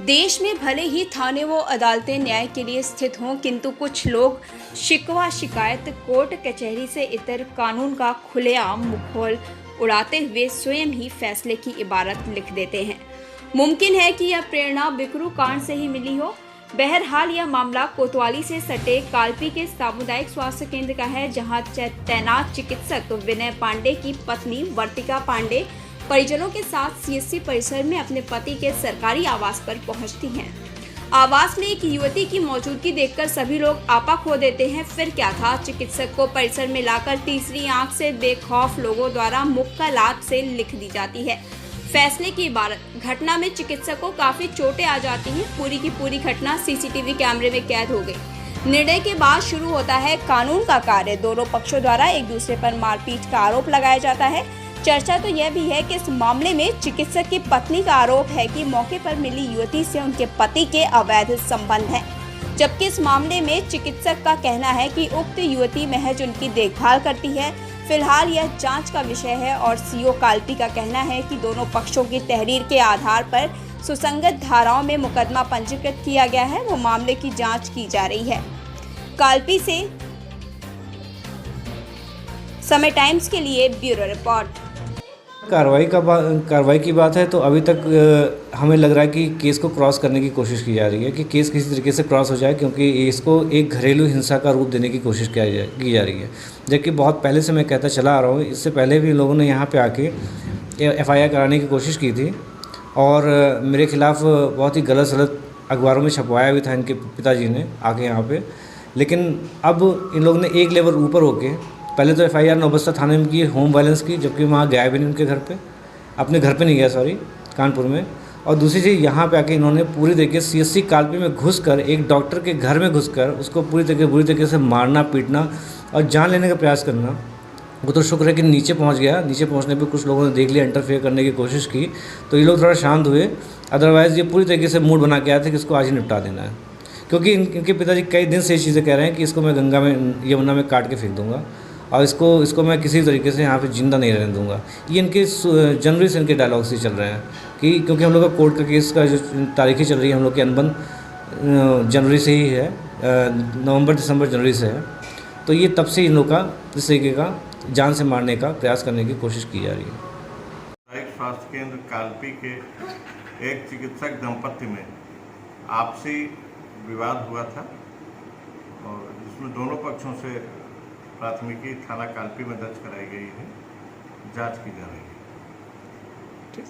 देश में भले ही थाने व अदालतें न्याय के लिए स्थित हों, किंतु कुछ लोग शिकवा शिकायत कोर्ट कचहरी से इतर कानून का खुलेआम मुखौल उड़ाते हुए स्वयं ही फैसले की इबारत लिख देते हैं। मुमकिन है कि यह प्रेरणा बिकरू कांड से ही मिली हो। बहरहाल यह मामला कोतवाली से सटे कालपी के सामुदायिक स्वास्थ्य केंद्र का है, जहां तैनात चिकित्सक विनय पांडे की पत्नी वर्तिका पांडे परिजनों के साथ सीएससी परिसर में अपने पति के सरकारी आवास पर पहुंचती हैं। आवास में एक युवती की मौजूदगी देखकर सभी लोग आपा खो देते हैं। फिर क्या था, चिकित्सक को परिसर में लाकर तीसरी आंख से बेखौफ लोगों द्वारा मुक्कालात से लिख दी जाती है फैसले की इबारत। घटना में चिकित्सक को काफी चोटें आ जाती हैं। पूरी की पूरी घटना सीसीटीवी कैमरे में कैद हो गई। निर्णय के बाद शुरू होता है कानून का कार्य। दोनों पक्षों द्वारा एक दूसरे पर मारपीट का आरोप लगाया जाता है। चर्चा तो यह भी है कि इस मामले में चिकित्सक की पत्नी का आरोप है कि मौके पर मिली युवती से उनके पति के अवैध संबंध हैं, जबकि इस मामले में चिकित्सक का कहना है कि उक्त युवती महज उनकी देखभाल करती है। फिलहाल यह जांच का विषय है और सीओ कालपी का कहना है कि दोनों पक्षों की तहरीर के आधार पर सुसंगत धाराओं में मुकदमा पंजीकृत किया गया है। वो मामले की जाँच की जा रही है। कालपी से समय टाइम्स के लिए ब्यूरो रिपोर्ट। कार्रवाई की बात है तो अभी तक हमें लग रहा है कि केस को क्रॉस करने की कोशिश की जा रही है कि केस किसी तरीके से क्रॉस हो जाए, क्योंकि इसको एक घरेलू हिंसा का रूप देने की कोशिश की जा रही है। जबकि बहुत पहले से मैं कहता चला आ रहा हूँ, इससे पहले भी लोगों ने यहाँ पे आके FIR कराने की कोशिश की थी और मेरे खिलाफ़ बहुत ही गलत सलत अखबारों में छपवाया भी था इनके पिताजी ने आके यहाँ पर। लेकिन अब इन लोगों ने एक लेवल ऊपर होके पहले तो FIR नौबस्ता थाने में की होम वायलेंस की, जबकि वहाँ गया भी नहीं उनके घर पे, अपने घर पे नहीं गया, सॉरी, कानपुर में। और दूसरी चीज़, यहाँ पे आके इन्होंने पूरी तरीके से CSC कालपी में घुसकर एक डॉक्टर के घर में घुसकर उसको बुरी तरीके से मारना पीटना और जान लेने का प्रयास करना। वो तो शुक्र है कि नीचे पहुँच गया। नीचे पहुँचने पर कुछ लोगों ने देख लिया, इंटरफेयर करने की कोशिश की, तो ये लोग थोड़ा शांत हुए। अदरवाइज़ ये पूरी तरीके से मूड बना के आए थे कि इसको आज ही निपटा देना है, क्योंकि इनके पिताजी कई दिन से ये चीज़ें कह रहे हैं कि इसको मैं गंगा में, यमुना में काट के फेंक दूँगा और इसको मैं किसी तरीके से यहाँ पे जिंदा नहीं रहने दूंगा। ये इनके जनवरी से इनके डायलॉग्स ही चल रहे हैं कि क्योंकि हम लोग का कोर्ट का केस का जो तारीखें चल रही है, हम लोग की अनबन जनवरी से ही है, नवंबर दिसंबर जनवरी से है। तो ये तब से इन लोग का इस तरीके का जान से मारने का प्रयास करने की कोशिश की जा रही है। सामुदायिक स्वास्थ्य केंद्र कालपी के एक चिकित्सक दंपति में आपसी विवाद हुआ था और जिसमें दोनों पक्षों से प्राथमिकी थाना कालपी में दर्ज कराई गई है। जांच की जा रही है।